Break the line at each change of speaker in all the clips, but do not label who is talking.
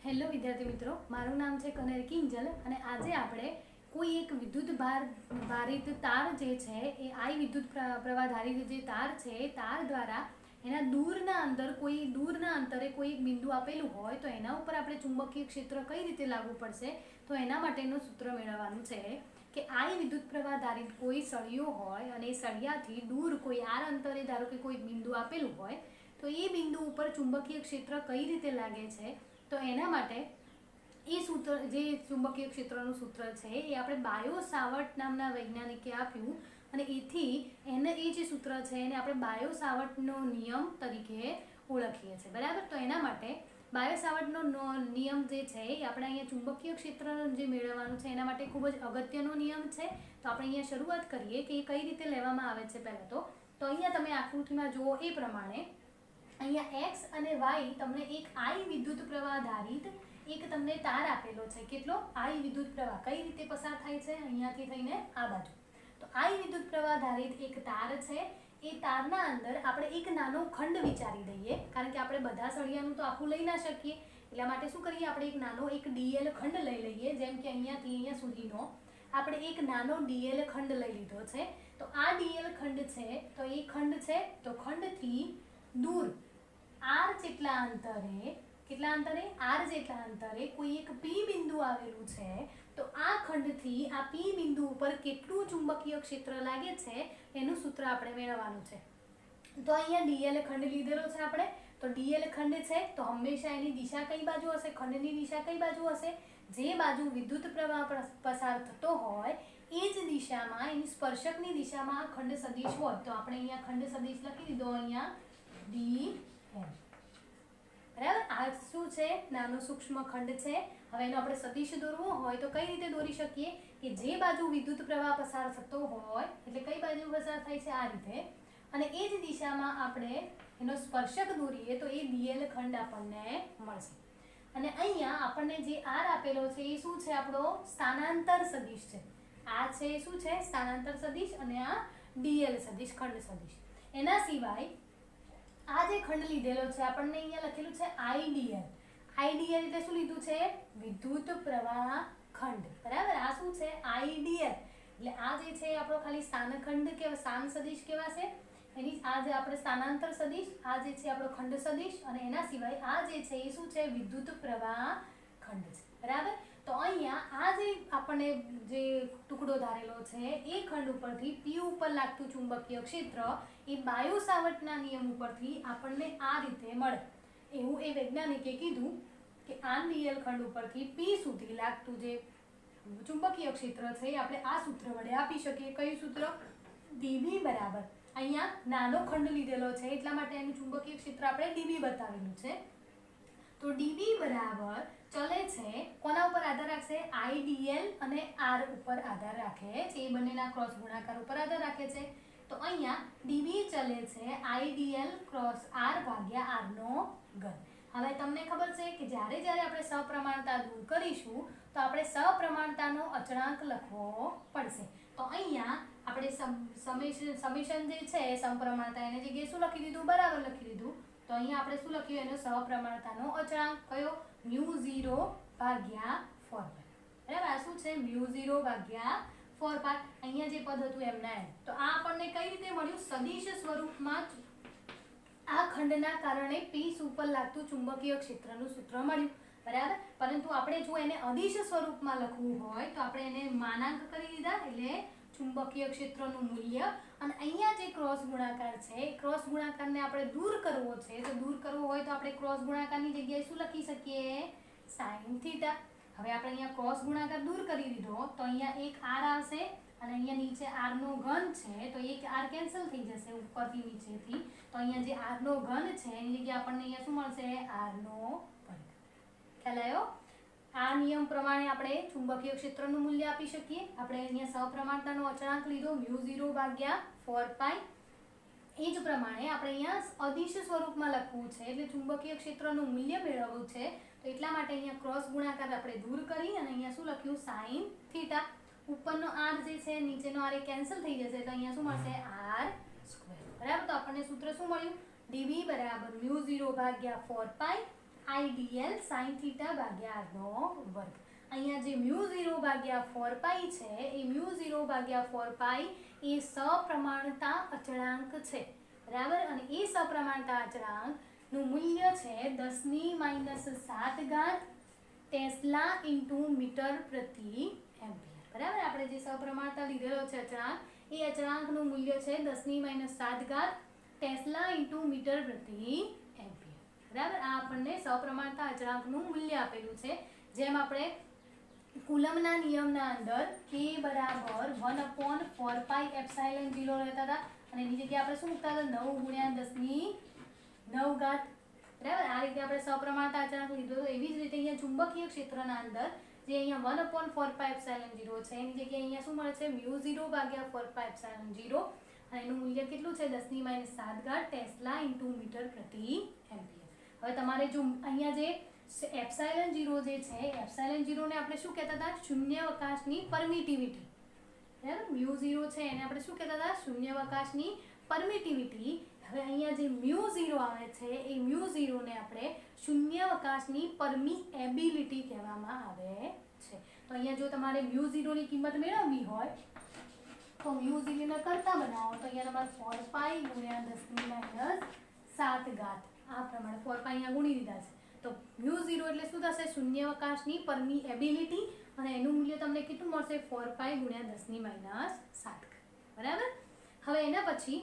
Hello વિદ્યાર્થી મિત્રો, મારું નામ છે કનેર કિંજલ અને આજે આપણે કોઈ એક વિદ્યુત ભારિત તાર જે છે એ આઈ વિદ્યુત પ્રવાહ ધારિત જે તાર છે એ તાર દ્વારા એના દૂરના અંતરે કોઈ એક બિંદુ આપેલું હોય તો એના ઉપર આપણે ચુંબકીય ક્ષેત્ર કઈ રીતે લાગુ પડશે તો એના માટેનું સૂત્ર મેળવવાનું છે કે આઈ વિદ્યુત પ્રવાહ ધારિત કોઈ સળિયો હોય અને એ સળિયાથી દૂર કોઈ આર અંતરે ધારો કે કોઈ બિંદુ આપેલું હોય તો એ બિંદુ ઉપર ચુંબકીય ક્ષેત્ર કઈ રીતે લાગે છે તો એના માટે એ સૂત્ર જે ચુંબકીય ક્ષેત્રનું સૂત્ર છે એ આપણે બાયો સાવર્ટ નામના વૈજ્ઞાનિકે આપ્યું અને એ જે સૂત્ર છે એને આપણે બાયો સાવર્ટનો નિયમ તરીકે ઓળખીએ છીએ, બરાબર. તો એના માટે બાયો સાવર્ટનો નિયમ જે છે એ આપણે અહીંયા ચુંબકીય ક્ષેત્ર જે મેળવવાનું છે એના માટે ખૂબ જ અગત્યનો નિયમ છે. તો આપણે અહીંયા શરૂઆત કરીએ કે એ કઈ રીતે લેવામાં આવે છે. પહેલાં તો અહીંયા તમે આકૃતિમાં જુઓ એ પ્રમાણે અહીંયા એક્સ અને વાય તમને એક આઈ વિદ્યુત પ્રવાહ ધારિત એક તમને તાર આપેલો છે. કેટલો? આઈ વિદ્યુત પ્રવાહ કઈ રીતે પસાર થાય છે અહીંયાથી થઈને આ બાજુ. તો આઈ વિદ્યુત પ્રવાહ ધારિત એક તાર છે. એ તારના અંદર આપણે એક નાનો ખંડ વિચારી દઈએ, કારણ કે આપણે બધા સળિયાનું તો આખું લઈ ના શકીએ. એટલા માટે શું કરીએ, આપણે એક નાનો એક ડીએલ ખંડ લઈ લઈએ. જેમ કે અહીંયાથી અહીંયા સુધીનો આપણે એક નાનો ડીએલ ખંડ લઈ લીધો છે. તો આ ડીએલ ખંડ છે તો એ ખંડ છે તો ખંડથી દૂર આર જેટલા અંતરે કોઈ એક પી બિંદુ આવેલું છે. તો આ ખંડથી આ પી બિંદુ ઉપર કેટલું ચુંબકીય ક્ષેત્ર લાગે છે એનું સૂત્ર આપણે મેળવવાનું છે. તો અહીંયા ડીએલ ખંડ લીધેલો છે આપણે. તો ડીએલ ખંડ છે તો હંમેશા એની દિશા કઈ બાજુ હશે? ખંડની દિશા કઈ બાજુ હશે? જે બાજુ વિદ્યુત પ્રવાહ પસાર થતો હોય એ જ દિશામાં, એની સ્પર્શકની દિશામાં આ ખંડ સદિશ હોય. તો આપણે અહીંયા ખંડ સદિશ લખી દીધો, અહીંયા ડી એમ, બરાબર. આ શું છે? નાનો સૂક્ષ્મ ખંડ છે. હવે એનો આપણે સદિશ દોરવો હોય તો કઈ રીતે દોરી શકીએ કે જે બાજુ વિદ્યુત પ્રવાહ પસાર થતો હોય એટલે કઈ બાજુ પસાર થાય છે? આ રીતે. અને એ જ દિશામાં આપણે એનો સ્પર્શક દોરીએ તો એ ડીએલ ખંડ આપણને મળશે. અને અહીંયા આપણને જે આર આપેલો છે એ શું છે? આપણો સ્થાનાંતર સદિશ છે. આ છે શું છે? સ્થાનાંતર સદિશ. અને આ ડીએલ સદિશ, ખંડ સદિશ. એના સિવાય આ જે ખંડ લીધેલો છે આપણને અહીંયા લખેલું છે આઈડીએલ. આઈડીએલ એટલે શું લીધું છે? વિદ્યુત પ્રવાહ ખંડ, બરાબર. આ શું છે? આઈડીએલ. એટલે આ જે છે આપણો ખાલી સ્થાનખંડ કે સ્થાન સદિશ કેવાશે. એની આ જે આપણે સ્થાનાંતર સદિશ, આ જે છે આપણો ખંડ સદિશ, અને એના સિવાય આ જે છે એ શું છે? વિદ્યુત પ્રવાહ ખંડ છે, બરાબર. તો અહીંયા આ જે આપણને જે ટુકડો ધારેલો છે એ ખંડ ઉપરથી પી ઉપર લાગતું ચુંબકીય ક્ષેત્ર એ બાયો સાવર્ટના નિયમ ઉપરથી આપણને આ રીતે મળે. એવું એ વૈજ્ઞાનિકે કીધું કે આ ડીએલ ખંડ ઉપરથી પી સુધી લાગતું જે ચુંબકીય ક્ષેત્ર છે એ આપણે આ સૂત્ર વડે આપી શકીએ. કયું સૂત્ર? ડીબી બરાબર, અહીંયા નાનો ખંડ લીધેલો છે એટલા માટે એનું ચુંબકીય ક્ષેત્ર આપણે ડીબી બતાવેલું છે. તો ડીબી બરાબર ચલે છે કોના ઉપર આધાર રાખશે? આઈડીએલ અને આર ઉપર આધાર રાખે છે. એ બંનેના ક્રોસ ગુણાકાર ઉપર આધાર રાખે છે. તો અહીંયા ડીબી ચલે છે આઈડીએલ ક્રોસ આર ભાગ્યા આર નો ઘન. હવે તમને ખબર છે કે જ્યારે આપણે સપ્રમાણતા દૂર કરીશું તો આપણે સપ્રમાણતાનો અચળાંક લખવો પડશે. તો અહીંયા આપણે સમેશન જે છે સમપ્રમાણતા એની જગ્યાએ શું લખી દીધું? બરાબર લખી દીધું. તો અહીંયા આપણે શું લખ્યું? એનો સપ્રમાણતાનો અચળાંક કયો? μ0 ભાગ્યા 4π, બરાબર. આ શું છે? μ0 ભાગ્યા 4π. અહીંયા જે પદ હતું એમના એમ. તો આ આપણને કઈ રીતે મળ્યું? સદિશ સ્વરૂપમાં આ ખંડના કારણે પી ઉપર લાગતું ચુંબકીય ક્ષેત્રનું સૂત્ર મળ્યું, બરાબર. પરંતુ આપણે જો એને અદિશ સ્વરૂપમાં લખવું હોય તો આપણે એને માનાંક કરી દીધા, એટલે ચુંબકીય ક્ષેત્રનું મૂલ્ય. અને અહીંયા જે ક્રોસ ગુણાકાર છે એ ક્રોસ ગુણાકારને આપણે દૂર કરવો છે. તો દૂર કરવો હોય તો આપણે ક્રોસ ગુણાકારની જગ્યાએ શું લખી શકીએ? Sine theta. હવે આપણે અહીંયા ક્રોસ ગુણાકાર દૂર કરી દીધો તો અહીંયા એક આર આવશે અને અહીંયા નીચે આર નો ઘન છે તો એક આર કેન્સલ થઈ જશે ઉપરથી નીચેથી. તો અહીંયા જે આર નો ઘન છે એની જગ્યાએ આપણને અહીંયા શું મળશે? આર નો વર્ગ. ખ્યાલ આવ્યો? આ નિયમ પ્રમાણે આપણે ચુંબકીય ક્ષેત્રનું મૂલ્ય આપી શકીએ. આપણે અહીંયા સપ્રમાણતાનો અચળાંક લીધો μ0 ભાગ્યા 4π. એ જ પ્રમાણે આપણે અહીંયા અદિશ સ્વરૂપમાં લખવું છે એટલે ચુંબકીય ક્ષેત્રનું મૂલ્ય મેળવવું છે. તો એટલા માટે અહીંયા ક્રોસ ગુણાકાર આપણે દૂર કરી અને અહીંયા શું લખ્યું? Sine theta. ઉપરનો આર જે છે નીચેનો આર એ કેન્સલ થઈ જશે તો અહીંયા શું મળશે? આર સ્ક્વેર, બરાબર. તો આપણને સૂત્ર શું મળ્યું? ડીબી બરાબર μ0 ભાગ્યા 4π IDL sin θ ભાગ્યા r નો વર્ગ. અહીંયા જે μ0 ભાગ્યા 4 પાઈ છે એ μ0 ભાગ્યા 4 પાઈ એ સપ્રમાણતા અચળાંક છે, બરાબર. અને એ સપ્રમાણતા અચળાંકનું મૂલ્ય છે 10⁻⁷ ટેસ્લા ઇન્ટુ મીટર પ્રતિ એમ્પિયર, બરાબર. આપણે જે સપ્રમાણતા લીધેલો છે અચળાંક, એ અચળાંકનું મૂલ્ય છે 10⁻⁷ ટેસ્લા ઇન્ટુ મીટર પ્રતિ એમ્પિયર, બરાબર. આ આપણને સપ્રમાણતા અચળાંકનું મૂલ્ય આપેલું છે. જેમ આપણે કુલમના નિયમના અંદર k બરાબર 1/4 પાઈ એપ્સાઇલન 0 લેતા હતા અને એની જગ્યાએ આપણે શું મૂકતા હતા 9 × 10⁹, બરાબર. આ રીતે આપણે સપ્રમાણતા અચળાંક લીધો હતો. એવી જ રીતે અહીંયા ચુંબકીય ક્ષેત્રના અંદર જે અહીંયા 1/4 પાઈ એપ્સાઇલન 0 છે એની જગ્યાએ અહીંયા શું મળે છે μ0 ભાગ્યા 4 પાઈ એપ્સાઇલન 0 અને એનું મૂલ્ય કેટલું છે 10⁻⁷ ટેસ્લા ઇન્ટુ મીટર પ્રતિ એમ્પિયર. હવે તમારે જો અહીંયા જે એપ્સાઇલન 0 જે છે, એપ્સાઇલન 0 ને આપણે શું કહેતા હતા શૂન્યાવકાશની પરમિટિવિટી, બરાબર. μ0 છે એને આપણે શું કહેતા હતા શૂન્યાવકાશની પરમિટિવિટી. હવે અહીંયા જે μ0 આવે છે એ μ0 ને આપણે શૂન્યાવકાશની પરમિએબિલિટી કહેવામાં આવે છે. તો અહીંયા જો તમારે μ0 ની કિંમત મેળવવી હોય તો μ0 ને કરતા બનાવો તો અહીંયા તમારે 4 પાઈ × 10⁻⁷ આ પ્રમાણે 4 પાઈ અહીંયા ગુણી દીધા છે. તો μ0 એટલે શું થશે શૂન્યાવકાશની પરમિએબિલિટી અને એનું મૂલ્ય તમને કેટલું મળશે 4 પાઈ × 10⁻⁷, બરાબર. હવે એના પછી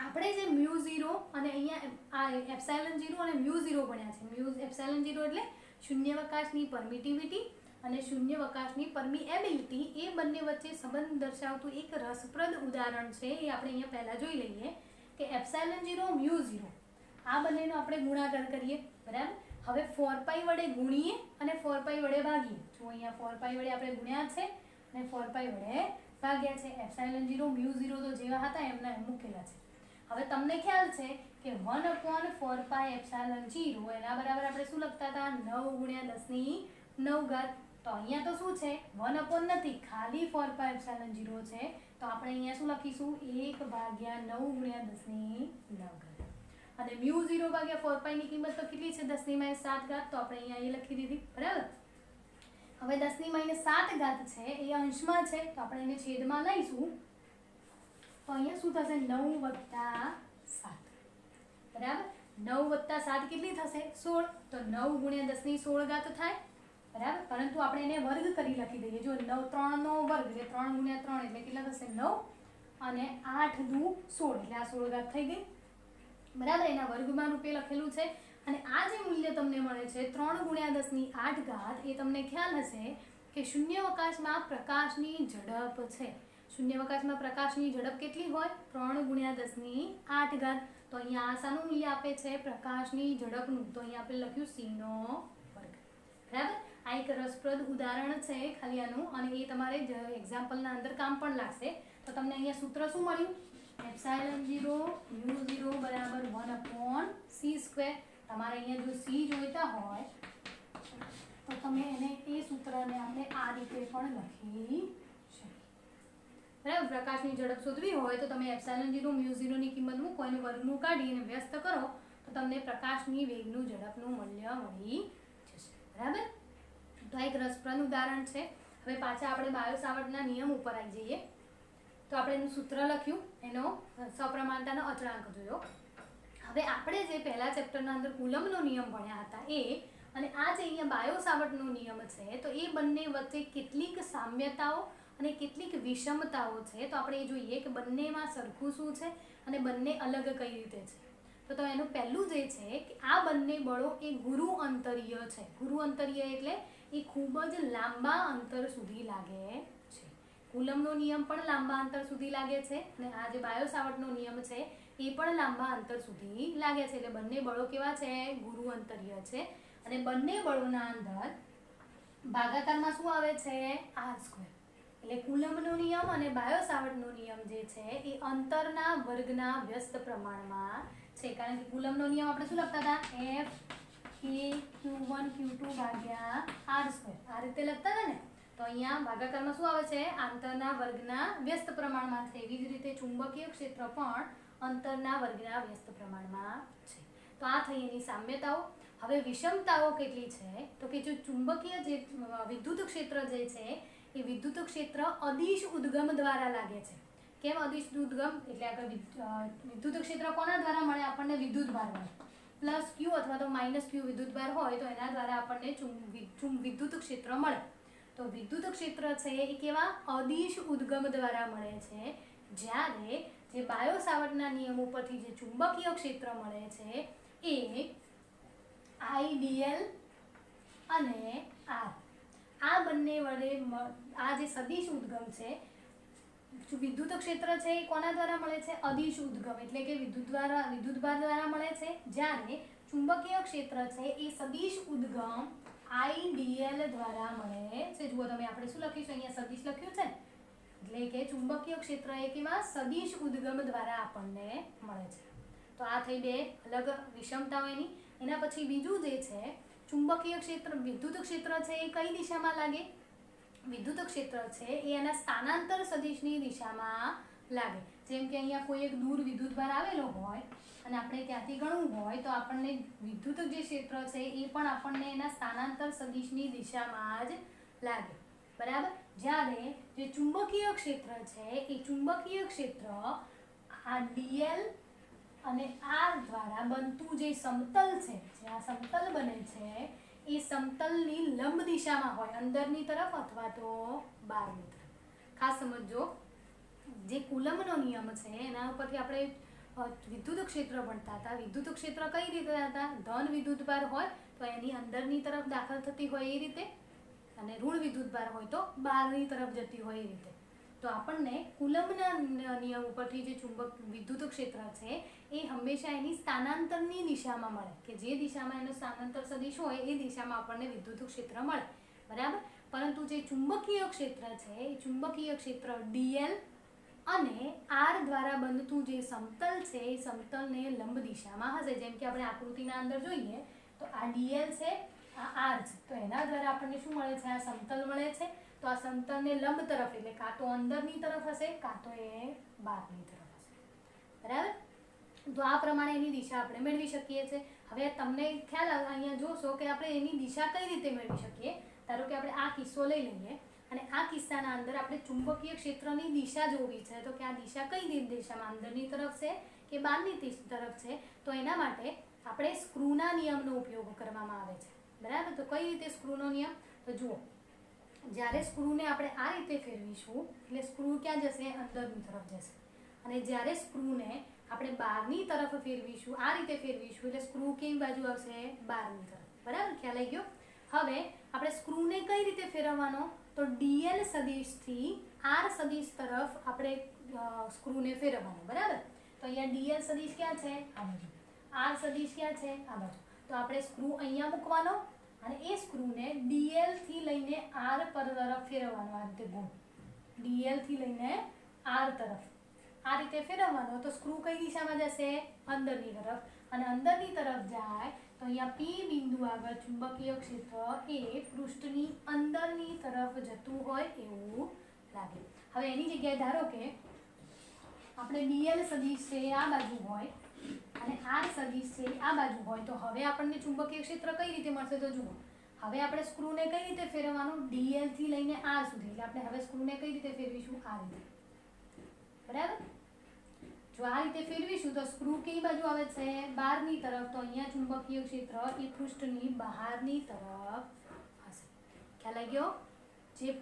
આપણે જે μ0 અને અહીંયા આ એપ્સાઇલન 0 અને μ0 ભણ્યા છે. એપ્સાઇલન 0 એટલે શૂન્યાવકાશની પરમિટિવિટી અને શૂન્યાવકાશની પરમિએબિલિટી, એ બંને વચ્ચે સંબંધ દર્શાવતું એક રસપ્રદ ઉદાહરણ છે. એ આપણે અહીંયા પહેલા જોઈ લઈએ કે એપ્સાઇલન 0 μ0 આ બંનેનો આપણે ગુણાકાર કરીએ, બરાબર. હવે 4 પાઈ વડે ગુણીએ અને 4 પાઈ વડે ભાગીએ. જો અહીંયા 4 પાઈ વડે આપણે ગુણ્યા છે અને 4 પાઈ વડે ભાગ્યા છે. એપ્સાઇલન 0 μ0 તો જેવા હતા એમના એમ મૂકેલા છે. હવે તમને ખ્યાલ છે કે 1/4 પાઈ એપ્સાઇલન 0 એના બરાબર આપણે શું લખતા હતા 9 × 10⁹. તો અહીંયા તો શું છે 1/ નથી, ખાલી 4 પાઈ એપ્સાઇલન 0 છે. તો આપણે અહીંયા શું લખીશું 1/9 × 10⁹. અને μ0 ભાગ્યા 4 પાઈ ની કિંમત તો કેટલી છે 10⁻⁷, તો આપણે અહીંયા એ લખી દીધી, બરાબર. હવે 10⁻⁷ છે એ અંશમાં છે તો આપણે એને છેદમાં લઈશું તો અહીંયા શું થશે 9 + 7, બરાબર. 9 + 7 કેટલી થશે 16. તો 9 × 10⁻16 થાય, બરાબર. પરંતુ આપણે એને વર્ગ કરી લખી દઈએ. જો 3 નો વર્ગ એટલે 3 × 3 એટલે કેટલા થશે 9 અને 8 × 2 16 એટલે આ 16 થઈ ગઈ, બરાબર. એના વર્ગમાં રૂપે લખેલું છે. અને આ જે મૂલ્ય તમને મળે છે 3 × 10⁸, એ તમને ખ્યાલ હશે કે શૂન્યાવકાશમાં પ્રકાશની ઝડપ છે. શૂન્યાવકાશમાં પ્રકાશની ઝડપ કેટલી હોય 3 × 10⁸. તો અહીંયા આ શાનું મૂલ્ય આપે છે પ્રકાશની ઝડપનું. તો અહીંયા આપણે લખ્યું c², બરાબર. આ એક રસપ્રદ ઉદાહરણ છે ખાલી આનું, અને એ તમારે એક્ઝામ્પલના અંદર કામ પણ લાગશે. તો તમને અહીંયા સૂત્ર શું મળ્યું એપ્સાઇલન 0 μ0 બરાબર 1/c². તમારે અહીંયા જો c જોઈતા હોય તો તમે એને એ સૂત્રને આપણે આ રીતે પણ લખી શકીએ, બરાબર. પ્રકાશની ઝડપ શોધવી હોય તો તમે એપ્સાઇલન 0 μ0 ની કિંમત મૂકો અને વર્ગમૂળ કાઢી અને વ્યસ્ત કરો તો તમને પ્રકાશની વેગનું ઝડપનું મૂલ્ય મળી જશે, બરાબર. તો એક રસપ્રદ ઉદાહરણ છે. હવે પાછા આપણે બાયો-સાવર્ટના નિયમ ઉપર આવી જઈએ. તો આપણે એનું સૂત્ર લખ્યું, એનો સપ્રમાણતાનો અચળાંક જોયો. હવે આપણે જે પહેલા ચેપ્ટરના અંદર કુલમનો નિયમ ભણ્યા હતા એ અને આ જે અહીંયા બાયો-સાવર્ટનો નિયમ છે તો એ બંને વચ્ચે કેટલીક સામ્યતાઓ અને કેટલીક વિષમતાઓ છે. તો આપણે એ જોઈએ કે બંનેમાં સરખું શું છે અને બંને અલગ કઈ રીતે છે. તો એનું પહેલું જે છે કે આ બંને બળો એ ગુરુ અંતરીય છે. ગુરુ અંતરીય એટલે એ ખૂબ જ લાંબા અંતર સુધી લાગે છે. કુલમનો નિયમ પણ લાંબા અંતર સુધી લાગે છે અને આ જે બાયો-સાવર્ટનો નિયમ છે એ પણ લાંબા અંતર સુધી લાગે છે. એટલે બંને બળો કેવા છે ગુરુ અંતરીય છે. અને બંને બળોના અંદર ભાગાકારમાં શું આવે છે r². એટલે કુલમનો નિયમ અને બાયો-સાવર્ટનો નિયમ જે છે એ અંતરના વર્ગના વ્યસ્ત પ્રમાણમાં છે. કારણ કે કુલમનો નિયમ આપણે શું લખતા હતા F Q1 Q2 ભાગ્યા r², આ રીતે લખતા હતા ને. તો અહીંયા ભાગાકારમાં શું આવે છે આંતરના વર્ગના વ્યસ્ત પ્રમાણમાં છે. એવી જ રીતે ચુંબકીય ક્ષેત્ર પણ અંતરના વર્ગના વ્યસ્ત પ્રમાણમાં છે. તો આ થઈ એની સામ્યતાઓ. હવે વિષમતાઓ કેટલી છે તો કે જો ચુંબકીય જે વિદ્યુત ક્ષેત્ર જે છે એ વિદ્યુત ક્ષેત્ર અદિશ ઉદ્ગમ દ્વારા લાગે છે. કેમ અદિશ ઉદ્ગમ? એટલે આગળ વિદ્યુત ક્ષેત્ર કોના દ્વારા મળે આપણને? વિદ્યુતભાર મળે. પ્લસ ક્યુ અથવા તો માઇનસ ક્યુ વિદ્યુતભાર હોય તો એના દ્વારા આપણને વિદ્યુત ક્ષેત્ર મળે. તો વિદ્યુત ક્ષેત્ર છે એ કેવા? અદિશ ઉદ્ગમ દ્વારા મળે છે. જ્યારે જે બાયો સાવર્ટના નિયમો પરથી જે ચુંબકીય ક્ષેત્ર મળે છે એ આઈડીએલ અને આર, આ બંને વડે આ જે સદિશ ઉદ્ગમ છે, વિદ્યુત ક્ષેત્ર છે એ કોના દ્વારા મળે છે? અદિશ ઉદ્ગમ એટલે કે વિદ્યુતભાર દ્વારા મળે છે. જ્યારે ચુંબકીય ક્ષેત્ર છે એ સદિશ ઉદ્ગમ આઈડીએલ દ્વારા મળે છે. જુઓ તમે, આપણે શું લખ્યું છે અહીંયા? સદિશ લખ્યું છે. એટલે કે ચુંબકીય ક્ષેત્ર એ કેવા? સદિશ ઉદ્ગમ દ્વારા આપણને મળે છે. તો આ થઈ બે અલગ વિષમતાઓ એની. એના પછી બીજું જે છે, ચુંબકીય ક્ષેત્ર વિદ્યુત ક્ષેત્ર છે એ કઈ દિશામાં લાગે? વિદ્યુત ક્ષેત્ર છે એ એના સ્થાનાંતર સદિશની દિશામાં લાગે. જેમ કે અહીંયા કોઈ એક દૂર વિદ્યુતભાર આવેલો હોય અને આપણે ત્યાંથી ગણવું હોય તો આપણને વિદ્યુત જે ક્ષેત્ર છે એ પણ આપણને એના સ્થાનાંતર સદિશની દિશામાં જ લાગે. બરાબર? જ્યારે જે ચુંબકીય ક્ષેત્ર છે એ ચુંબકીય ક્ષેત્ર આ ડીએલ અને આર દ્વારા બનતું જે સમતલ છે, જે આ સમતલ બને છે એ સમતલની લંબ દિશામાં હોય, અંદરની તરફ અથવા તો બહારની તરફ. ખાસ સમજો, જે કુલમ્બનો નિયમ છે એના ઉપરથી આપણે વિદ્યુત ક્ષેત્ર ભણતા હતા. વિદ્યુત ક્ષેત્ર કઈ રીતે હતા? ધન વિદ્યુતભાર હોય તો એની અંદરની તરફ દાખલ થતી હોય એ રીતે, અને ઋણ વિદ્યુતભાર હોય તો બહારની તરફ જતી હોય એ રીતે. તો આપણને કુલમ્બના નિયમ ઉપરથી જે વિદ્યુત ક્ષેત્ર છે એ હંમેશા એની સ્થાનાંતરની દિશામાં મળે, કે જે દિશામાં એનો સ્થાનાંતર સદિશ હોય એ દિશામાં આપણને વિદ્યુત ક્ષેત્ર મળે. બરાબર? પરંતુ જે ચુંબકીય ક્ષેત્ર છે એ ચુંબકીય ક્ષેત્ર ડીએલ અને આર દ્વારા બનતું જે સમતલ છે એ સમતલને લંબ દિશામાં હશે. જેમ કે આપણે આકૃતિના અંદર જોઈએ તો આ ડીએલ છે, આ આર છે, તો એના દ્વારા આપણને શું મળે છે? આ સમતલ મળે છે. તો આ સમતલને લંબ તરફ એટલે કાં તો અંદરની તરફ હશે કાં તો એ બહારની તરફ હશે. બરાબર? તો આ પ્રમાણે એની દિશા આપણે મેળવી શકીએ છીએ. હવે તમને ખ્યાલ આવે, અહીંયા જોશો કે આપણે એની દિશા કઈ રીતે મેળવી શકીએ. ધારો કે આપણે આ કિસ્સો લઈ લઈએ અને આ કિસ્સાના અંદર આપણે ચુંબકીય ક્ષેત્રની દિશા જોવી છે, તો કે આ દિશા કઈ દિશામાં, અંદરની તરફ છે કે બહારની તરફ છે? તો એના માટે આપણે સ્ક્રૂના નિયમનો ઉપયોગ કરવામાં આવે છે. બરાબર? તો કઈ રીતે સ્ક્રૂનો નિયમ? તો જુઓ, જ્યારે સ્ક્રૂને આપણે આ રીતે ફેરવીશું એટલે સ્ક્રૂ ક્યાં જશે? અંદરની તરફ જશે. અને જ્યારે સ્ક્રૂને આપણે બહારની તરફ ફેરવીશું, આ રીતે ફેરવીશું એટલે સ્ક્રૂ કઈ બાજુ આવશે? બહારની તરફ. બરાબર? ખ્યાલ આવી ગયો? હવે આપણે સ્ક્રૂને કઈ રીતે ફેરવવાનો? તો ડીએલ સદિશથી આર સદિશ તરફ આપણે સ્ક્રૂને ફેરવવાનો. બરાબર? તો અહીંયા ડીએલ સદિશ ક્યાં છે? આ બાજુ. આર સદિશ ક્યાં છે? આ બાજુ. તો આપણે સ્ક્રૂ અહીંયા મૂકવાનો અને એ સ્ક્રૂને ડીએલ થી લઈને આર પર તરફ ફેરવવાનો. આ રીતે ગોળ ડીએલ થી લઈને આર તરફ આ રીતે ફેરવવાનો. તો સ્ક્રૂ કઈ દિશામાં જશે? અંદરની તરફ. અને અંદરની તરફ જાય તો અહીંયા પી બિંદુ આગળ ચુંબકીય ક્ષેત્ર એ પૃષ્ઠની અંદરની તરફ જતું હોય એવું લાગે. હવે એની જગ્યાએ ધારો કે આપણે ડીએલ સદિશ છે આ બાજુ હોય અને આર સદિશ છે આ બાજુ હોય, તો હવે આપણને ચુંબકીય ક્ષેત્ર કઈ રીતે મળશે? તો જુઓ, હવે આપણે સ્ક્રૂને કઈ રીતે ફેરવવાનું? ડીએલ થી લઈને આર સુધી. એટલે આપણે હવે સ્ક્રૂને કઈ રીતે ફેરવીશું? આ રીતે. બરાબર? જો આ રીતે ફેરવીશું તો સ્ક્રૂ કઈ બાજુ આવે છે? બહારની તરફ. તો અહીંયા ચુંબકીય ક્ષેત્ર એ પૃષ્ઠની બહારની તરફ હશે. ખ્યાલ આવી ગયો? જે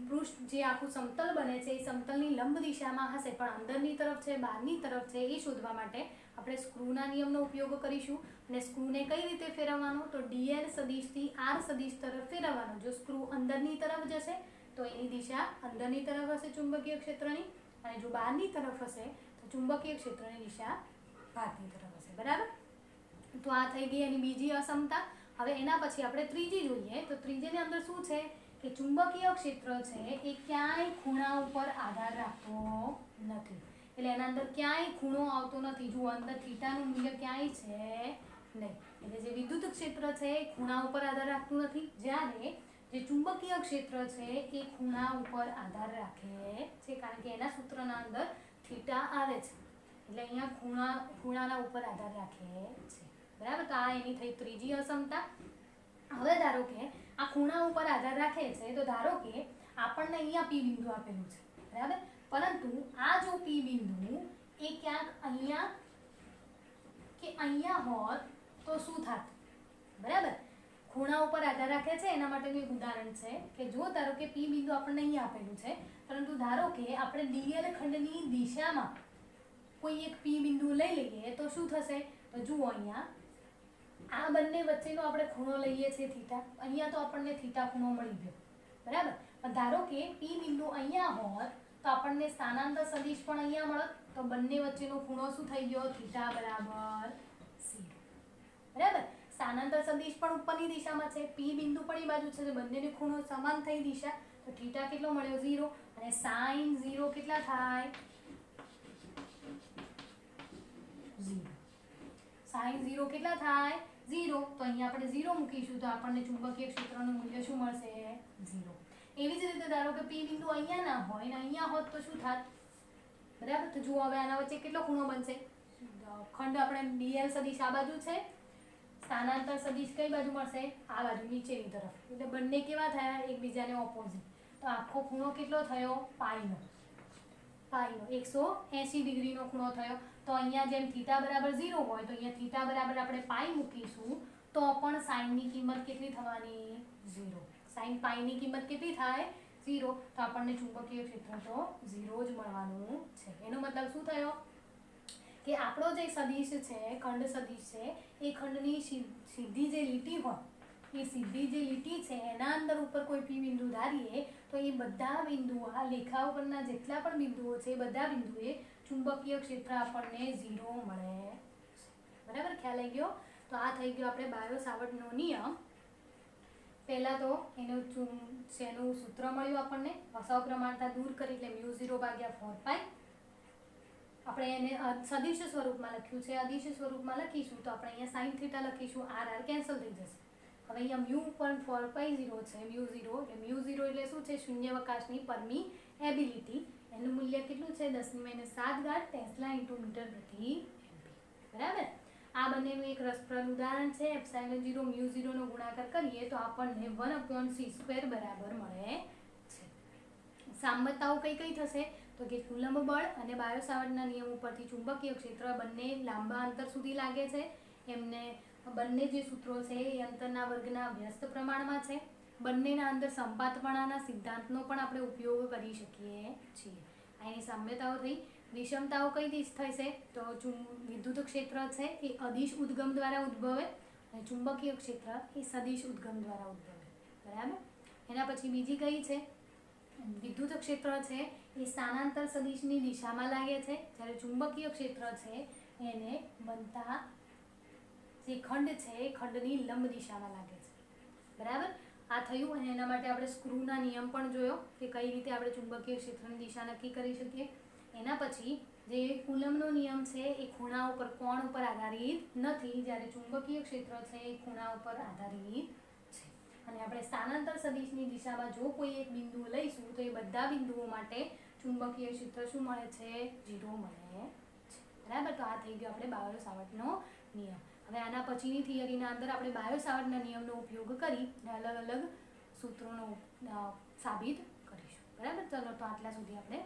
પૃષ્ઠ જે આખું સમતલ બને છે એ સમતલની લંબ દિશામાં હશે, પણ અંદરની તરફ છે બહારની તરફ છે એ શોધવા માટે આપણે સ્ક્રૂના નિયમનો ઉપયોગ કરીશું. અને સ્ક્રૂને કઈ રીતે ફેરવવાનો? તો ડીએલ સદિશથી આર સદિશ તરફ ફેરવવાનો. જો સ્ક્રૂ અંદરની તરફ જશે તો એની દિશા અંદરની તરફ હશે ચુંબકીય ક્ષેત્રની, અને જો બહારની તરફ હશે તો ચુંબકીય ક્ષેત્રની દિશા બહારની તરફ હશે. બરાબર? તો આ થઈ ગઈ એની બીજી અસમતા. હવે એના પછી આપણે ત્રીજી જોઈએ. તો ત્રીજીની અંદર શું છે કે ચુંબકીય ક્ષેત્ર છે એ ક્યાંય ખૂણા ઉપર આધાર રાખતો નથી. એટલે એના અંદર ક્યાંય ખૂણો આવતો નથી. જુઓ, અંદર થીટાનું મૂલ્ય ક્યાંય છે નહીં. એટલે જે વિદ્યુત ક્ષેત્ર છે એ ખૂણા ઉપર આધાર રાખતું નથી, જ્યારે જે ચુંબકીય ક્ષેત્ર છે એ ખૂણા ઉપર આધાર રાખે છે, કારણ કે એના સૂત્રના અંદર થીટા આવે છે. એટલે અહીંયા ખૂણાના ઉપર આધાર રાખે છે. બરાબર. તો આ એની થઈ ત્રીજી અસમતા. હવે ધારો કે આ ખૂણા ઉપર આધાર રાખે છે, તો ધારો કે આપણને અહીંયા પી બિંદુ આપેલું છે, બરાબર. પરંતુ આ જો પી બિંદુ એ ક્યાંક અહીંયા કે અહીંયા હોત તો શું થાત, બરાબર. ખૂણા ઉપર આધાર રાખે છે એના માટેનું એક ઉદાહરણ છે કે જો ધારો કે પી બિંદુ આપણને અહીંયા આપેલું છે, પરંતુ ધારો કે આપણે ડીએલ ખંડની દિશામાં કોઈ એક પી બિંદુ લઈ લઈએ તો શું થશે, તો જુઓ અહીંયા આ બંને વચ્ચેનો આપણે ખૂણો લઈએ છીએ થીટા. અહીંયા તો આપણને થીટા ખૂણો મળી ગયો, બરાબર. પણ ધારો કે પી બિંદુ અહીંયા હોત તો આપણને સ્થાનાંતર સદિશ પણ અહીંયા મળત, તો બંને વચ્ચેનો ખૂણો શું થઈ ગયો, થીટા બરાબર 0, બરાબર. સ્થાનાંતર સદિશ પણ ઉપરની દિશામાં છે, પી બિંદુ પણ એ બાજુ છે, તો બંનેનો ખૂણો સમાન થઈ દિશા, તો થીટા કેટલો મળ્યો 0. અને sin 0 કેટલા થાય, 0. sin 0 કેટલા થાય, 0. તો અહીંયા આપણે 0 મૂકીશું તો આપણને ચુંબકીય ક્ષેત્રનું મૂલ્ય શું મળશે, 0. એવી જ રીતે ધારો કે પી બિંદુ અહીંયા ના હોય ને અહીંયા હોત તો શું થાત, બરાબર. તો જુઓ હવે આના વચ્ચે કેટલો ખૂણો બનશે, ખંડ આપણે ડીએલ સદિશ આ બાજુ છે, સ્થાનાંતર સદિશ કઈ બાજુ મળશે, આ બાજુ નીચેની તરફ, એટલે બંને કેવા થયા, એકબીજાને ઓપોઝિટ. તો આખો ખૂણો કેટલો થયો, પાઈનો 180 ડિગ્રીનો ખૂણો થયો. તો અહીંયા જેમ થીટા બરાબર 0 હોય તો અહીંયા થીટા બરાબર આપણે પાઈ મૂકીશું તો પણ સાઈનની કિંમત કેટલી થવાની, 0. સાઈન પાઈની કિંમત કેટલી થાય, 0. તો આપણને ચુંબકીય ક્ષેત્ર તો 0 જ મળવાનું છે. એનો મતલબ શું થયો કે આપણો જે સદિશ છે, ખંડ સદિશ છે, એ ખંડની સીધી જે લીટી હોય, એ સીધી જે લીટી છે એના અંદર ઉપર કોઈ પી બિંદુ ધારીએ તો એ બધા બિંદુઓ, આ લેખા ઉપરના જેટલા પણ બિંદુઓ છે એ બધા બિંદુએ ચુંબકીય ક્ષેત્ર આપણને 0 મળે, બરાબર. ખ્યાલ આવી ગયો. તો આ થઈ ગયો આપણે બાયો સાવર્ટનો નિયમ. પહેલા તો એનું સૂત્ર મળ્યું આપણને, અસમપ્રમાણતા દૂર કરી એટલે μ0/4π. આપણે એને સદિશ સ્વરૂપમાં લખ્યું છે, અદિશ સ્વરૂપમાં લખીશું તો આપણે અહીંયા sin θ લખીશું, r કેન્સલ થઈ જશે. હવે અહીંયા μ/4π0 છે, μ0 એટલે μ0 એટલે શું છે, શૂન્યાવકાશની પરમિએબિલિટી. એનું મૂલ્ય કેટલું છે, 10⁻⁷ ટેસ્લા × મીટર પ્રતિ એમપી, બરાબર. આ બંનેનું એક રસપ્રદ ઉદાહરણ છે. ε0 μ0 નો ગુણાકાર કરીએ તો આપણને 1/c² બરાબર મળે છે. સામ્યતાઓ કઈ કઈ થશે, તો કે કુલંબ બળ અને બાયો સાવર્ટના નિયમ ઉપરથી ચુંબકીય ક્ષેત્ર બંને લાંબા અંતર સુધી લાગે છે. એમને બંને જે સૂત્રો છે એ અંતરના વર્ગના વ્યસ્ત પ્રમાણમાં છે. બંનેના અંદર સંપાતપણાના સિદ્ધાંતનો પણ આપણે ઉપયોગ કરી શકીએ છીએ. એની સામ્યતાઓ થઈ. વિષમતાઓ કઈ દિશ થશે, તો વિદ્યુત ક્ષેત્ર છે એ અદિશ ઉદ્ગમ દ્વારા ઉદ્ભવે અને ચુંબકીય ક્ષેત્ર એ સદિશ ઉદ્ગમ દ્વારા ઉદ્ભવે, બરાબર. એના પછી બીજી કઈ છે, વિદ્યુત ક્ષેત્ર છે એ સ્થાનાંતર સદિશની દિશામાં લાગે છે, જ્યારે ચુંબકીય ક્ષેત્ર છે એને બનતા જે ખંડ છે એ ખંડની લંબ દિશામાં લાગે છે, બરાબર. આ થયું. અને એના માટે આપણે સ્ક્રૂના નિયમ પણ જોયો કે કઈ રીતે આપણે ચુંબકીય ક્ષેત્રની દિશા નક્કી કરી શકીએ. એના પછી જે કુલમનો નિયમ છે એ ખૂણા ઉપર, કોણ ઉપર આધારિત નથી, જ્યારે ચુંબકીય ક્ષેત્ર છે એ ખૂણા ઉપર આધારિત છે. અને આપણે સ્થાનાંતર સદિશની દિશામાં જો કોઈ એક બિંદુ લઈશું તો એ બધા બિંદુઓ માટે ચુંબકીય ક્ષેત્ર શું મળે છે, 0 મળે છે, બરાબર. તો આ થઈ ગયો આપણે બાયો સાવર્ટનો નિયમ. હવે આના પછીની થિયરીના અંદર આપણે બાયો સાવર્ટના નિયમનો ઉપયોગ કરી અલગ અલગ સૂત્રોનો સાબિત કરીશું, બરાબર. ચલો, તો આટલા સુધી આપણે